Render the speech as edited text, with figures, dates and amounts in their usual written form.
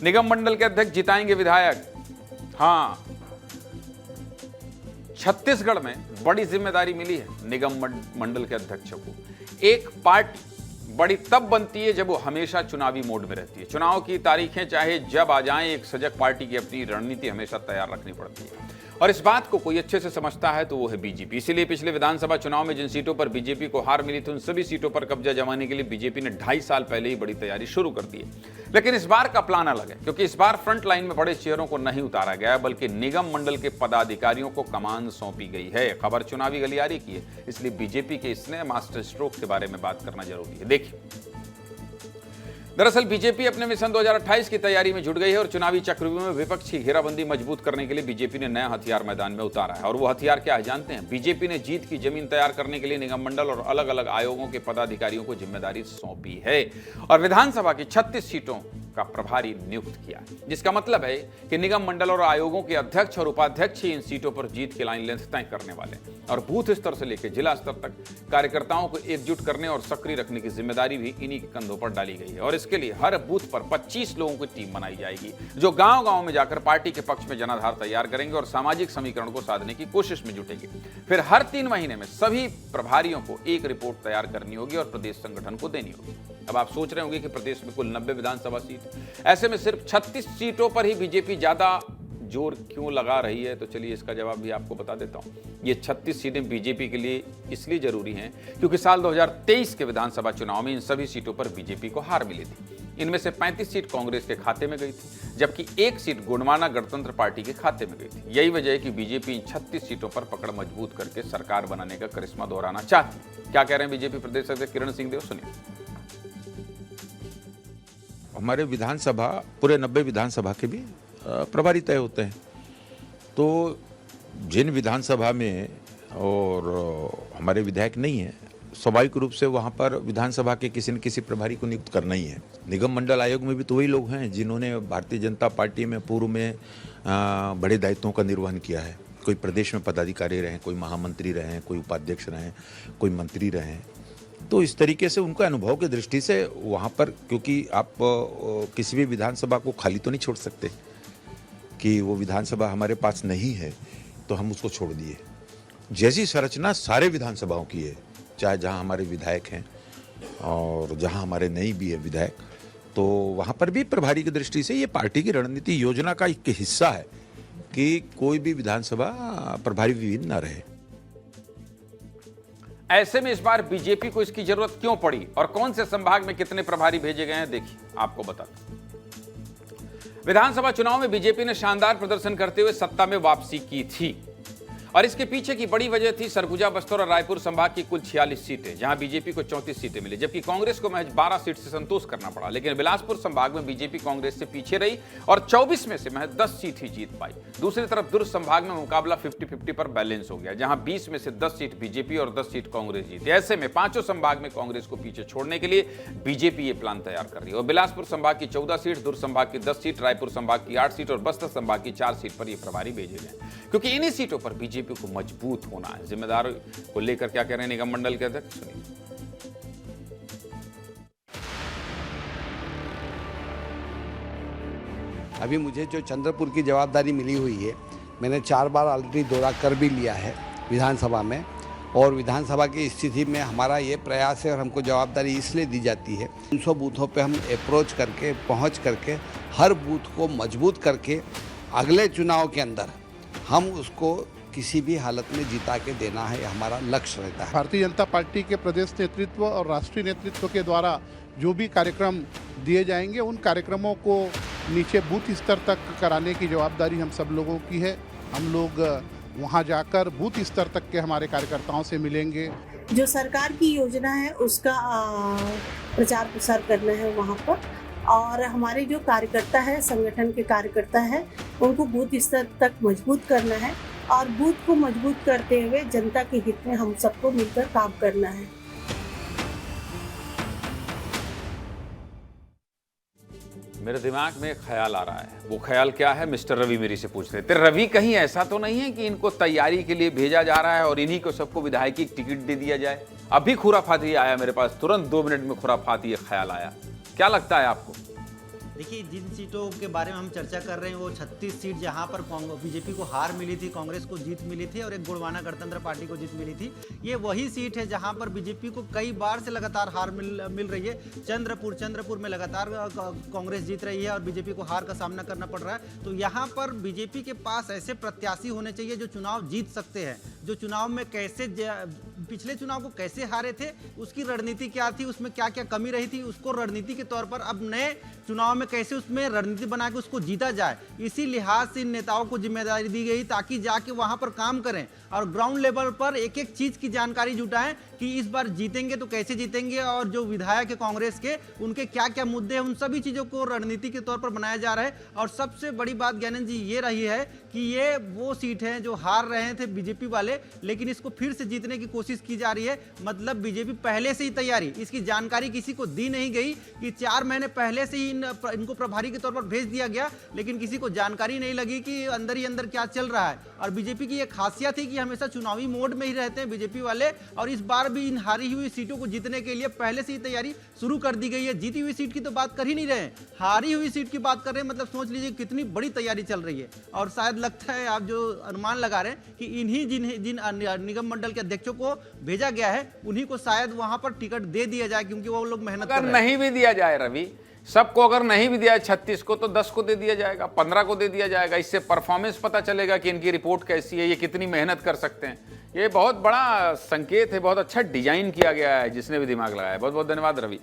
निगम मंडल के अध्यक्ष जिताएंगे विधायक। हाँ, छत्तीसगढ़ में बड़ी जिम्मेदारी मिली है निगम मंडल के अध्यक्षों को। एक पार्ट बड़ी तब बनती है जब वो हमेशा चुनावी मोड में रहती है। चुनाव की तारीखें चाहे जब आ जाएं, एक सजग पार्टी की अपनी रणनीति हमेशा तैयार रखनी पड़ती है, और इस बात को कोई अच्छे से समझता है तो वो है बीजेपी। इसीलिए पिछले विधानसभा चुनाव में जिन सीटों पर बीजेपी को हार मिली थी, उन सभी सीटों पर कब्जा जमाने के लिए बीजेपी ने 2.5 साल पहले ही बड़ी तैयारी शुरू कर दी है। लेकिन इस बार का प्लान अलग है, क्योंकि इस बार फ्रंट लाइन में बड़े चेहरों को नहीं उतारा गया, बल्कि निगम मंडल के पदाधिकारियों को कमान सौंपी गई है। खबर चुनावी गलियारी की है, इसलिए बीजेपी के इस नए मास्टर स्ट्रोक के बारे में बात करना जरूरी है। देखिए, दरअसल बीजेपी अपने मिशन 2028 की तैयारी में जुट गई है और चुनावी चक्रव्यूह में विपक्ष की घेराबंदी मजबूत करने के लिए बीजेपी ने नया हथियार मैदान में उतारा है। और वो हथियार क्या है जानते हैं? बीजेपी ने जीत की जमीन तैयार करने के लिए निगम मंडल और अलग अलग आयोगों के पदाधिकारियों को जिम्मेदारी सौंपी है और विधानसभा की 36 सीटों का प्रभारी नियुक्त किया, जिसका मतलब है कि निगम मंडल और आयोगों के अध्यक्ष और उपाध्यक्ष ही इन सीटों पर जीत की लाइन लेंथ तय करने वाले हैं। और बूथ स्तर से लेकर जिला स्तर तक कार्यकर्ताओं को एकजुट करने और सक्रिय रखने की जिम्मेदारी भी इन्हीं के कंधों पर डाली गई है। और इसके लिए हर बूथ पर 25 लोगों की टीम बनाई जाएगी, जो गांव-गांव में जाकर पार्टी के पक्ष में जनाधार तैयार करेंगे और सामाजिक समीकरण को साधने की कोशिश में जुटेंगे। फिर हर 3 महीने में सभी प्रभारियों को एक रिपोर्ट तैयार करनी होगी और प्रदेश संगठन को देनी होगी। अब आप सोच रहे होंगे कि प्रदेश में कुल 90 विधानसभा सीट, ऐसे में सिर्फ 36 सीटों पर ही बीजेपी ज्यादा जोर क्यों लगा रही है? तो चलिए इसका जवाब भी आपको बता देता हूं। ये 36 सीटें बीजेपी के लिए इसलिए जरूरी हैं क्योंकि साल 2023 के विधानसभा चुनाव में इन सभी सीटों पर बीजेपी को हार मिली थी। इनमें से 35 सीट कांग्रेस के खाते में गई थी, जबकि 1 सीट गोंडवाना गणतंत्र पार्टी के खाते में गई थी। यही वजह है कि बीजेपी इन 36 सीटों पर पकड़ मजबूत करके सरकार बनाने का करिश्मा दोहराना चाहती है। क्या कह रहे हैं बीजेपी प्रदेश अध्यक्ष किरण सिंह देव? सुनिए। हमारे विधानसभा पूरे 90 विधानसभा के भी प्रभारी तय होते हैं, तो जिन विधानसभा में और हमारे विधायक नहीं है, स्वाभाविक रूप से वहाँ पर विधानसभा के किसी न किसी प्रभारी को नियुक्त करना ही है। निगम मंडल आयोग में भी तो वही लोग हैं जिन्होंने भारतीय जनता पार्टी में पूर्व में बड़े दायित्वों का निर्वहन किया है। कोई प्रदेश में पदाधिकारी रहे, कोई महामंत्री रहे, कोई उपाध्यक्ष रहे, कोई मंत्री रहे। तो इस तरीके से उनका अनुभव की दृष्टि से वहाँ पर, क्योंकि आप किसी भी विधानसभा को खाली तो नहीं छोड़ सकते कि वो विधानसभा हमारे पास नहीं है तो हम उसको छोड़ दिए। जैसी संरचना सारे विधानसभाओं की है, चाहे जहाँ हमारे विधायक हैं और जहाँ हमारे नहीं भी है विधायक, तो वहाँ पर भी प्रभारी की दृष्टि से ये पार्टी की रणनीति योजना का एक हिस्सा है कि कोई भी विधानसभा प्रभारी विहीन न रहे। ऐसे में इस बार बीजेपी को इसकी जरूरत क्यों पड़ी और कौन से संभाग में कितने प्रभारी भेजे गए हैं, देखिए आपको बताते हैं। विधानसभा चुनाव में बीजेपी ने शानदार प्रदर्शन करते हुए सत्ता में वापसी की थी और इसके पीछे की बड़ी वजह थी सरगुजा, बस्तर और रायपुर संभाग की कुल 46 सीटें, जहां बीजेपी को 34 सीटें मिली, जबकि कांग्रेस को महज 12 सीट से संतोष करना पड़ा। लेकिन बिलासपुर संभाग में बीजेपी कांग्रेस से पीछे रही और 24 में से महज 10 सीट ही जीत पाई। दूसरी तरफ दुर्ग संभाग में मुकाबला 50-50 पर बैलेंस हो गया, जहां 20 में से 10 सीट बीजेपी और 10 सीट कांग्रेस जीती। ऐसे में पांचों संभाग में कांग्रेस को पीछे छोड़ने के लिए बीजेपी ये प्लान तैयार कर रही है और बिलासपुर संभाग की 14 सीट, दुर्ग संभाग की 10 सीट, रायपुर संभाग की 8 सीट और बस्तर संभाग की 4 सीट पर ये प्रभारी भेजे गए, क्योंकि इन्हीं सीटों पर बीजेपी को मजबूत होना है। जिम्मेदार को लेकर क्या कह रहे हैं निगम मंडल के अध्यक्ष, सुनिए। अभी मुझे जो चंद्रपुर की जवाबदारी मिली हुई है, मैंने 4 बार ऑलरेडी दौरा कर भी लिया है विधानसभा में, और विधानसभा की स्थिति में हमारा ये प्रयास है और हमको जवाबदारी इसलिए दी जाती है 300 बूथों पे हम अप्रोच करके पहुंच करके हर बूथ को मजबूत करके अगले चुनाव के अंदर हम उसको किसी भी हालत में जिता के देना है, हमारा लक्ष्य रहता है। भारतीय जनता पार्टी के प्रदेश नेतृत्व और राष्ट्रीय नेतृत्व के द्वारा जो भी कार्यक्रम दिए जाएंगे, उन कार्यक्रमों को नीचे बूथ स्तर तक कराने की जवाबदारी हम सब लोगों की है। हम लोग वहां जाकर बूथ स्तर तक के हमारे कार्यकर्ताओं से मिलेंगे। जो सरकार की योजना है उसका प्रचार प्रसार करना है वहाँ पर, और हमारे जो कार्यकर्ता है, संगठन के कार्यकर्ता है, उनको बूथ स्तर तक मजबूत करना है और बूथ को मजबूत करते हुए जनता के हित में हम सबको मिलकर काम करना है। मेरे दिमाग में एक ख्याल आ रहा है, वो ख्याल क्या है मिस्टर रवि मेरी से पूछ रहे थे। रवि, कहीं ऐसा तो नहीं है कि इनको तैयारी के लिए भेजा जा रहा है और इन्हीं को सबको विधायकी टिकट दे दिया जाए? अभी खुराफात ही आया मेरे पास, तुरंत 2 मिनट में खुराफात ये ख्याल आया। क्या लगता है आपको? देखिए, जिन सीटों के बारे में हम चर्चा कर रहे हैं वो 36 सीट जहां पर बीजेपी को हार मिली थी, कांग्रेस को जीत मिली थी और एक गुणवाना गणतंत्र पार्टी को जीत मिली थी। ये वही सीट है जहां पर बीजेपी को कई बार से लगातार हार मिल रही है। चंद्रपुर में लगातार कांग्रेस जीत रही है और बीजेपी को हार का सामना करना पड़ रहा है। तो यहाँ पर बीजेपी के पास ऐसे प्रत्याशी होने चाहिए जो चुनाव जीत सकते हैं, जो चुनाव में कैसे पिछले चुनाव को कैसे हारे थे, उसकी रणनीति क्या थी, उसमें क्या क्या कमी रही थी, उसको रणनीति के तौर पर अब नए चुनाव में कैसे उसमें रणनीति बना के उसको जीता जाए। इसी लिहाज से इन नेताओं को जिम्मेदारी दी गई ताकि जाके वहां पर काम करें और ग्राउंड लेवल पर एक एक चीज की जानकारी जुटाएं कि इस बार जीतेंगे तो कैसे जीतेंगे और जो विधायक है कांग्रेस के उनके क्या क्या मुद्दे हैं, उन सभी चीजों को रणनीति के तौर पर बनाया जा रहा है। और सबसे बड़ी बात ज्ञानंद जी ये रही है कि ये वो सीट है जो हार रहे थे बीजेपी वाले, लेकिन इसको फिर से जीतने की कोशिश की जा रही है। मतलब बीजेपी पहले से ही तैयारी, इसकी जानकारी किसी को दी नहीं गई कि 4 महीने पहले से ही इनको प्रभारी के तौर पर भेज दिया गया, लेकिन किसी को जानकारी नहीं लगी कि अंदर ही अंदर क्या चल रहा है। और बीजेपी की एक खासियत थी कि हमेशा चुनावी मोड में ही रहते हैं बीजेपी वाले, और इस बार भी इन हारी हुई सीटों को जीतने के लिए पहले से ही तैयारी शुरू कर दी गई है। जीती हुई सीट की तो बात कर ही नहीं रहे, हारी हुई सीट की बात कर रहे हैं। मतलब सोच लीजिए कितनी बड़ी तैयारी चल रही है। और शायद लगता है आप जो अनुमान लगा रहे हैं कि इन्हीं जिन निगम मंडल के अध्यक्षों को भेजा गया है उन्हीं को शायद वहां पर टिकट दे दिया जाए, क्योंकि वो लोग मेहनत कर अगर रहे हैं। नहीं भी दिया जाए रवि, सबको अगर नहीं भी दिया 36 को तो 10 को दे दिया जाएगा, 15 को दे दिया जाएगा। इससे परफॉर्मेंस पता चलेगा कि इनकी रिपोर्ट कैसी है, ये कितनी मेहनत कर सकते हैं। ये बहुत बड़ा संकेत है, बहुत अच्छा डिजाइन किया गया है जिसने भी दिमाग लगाया। बहुत बहुत धन्यवाद रवि।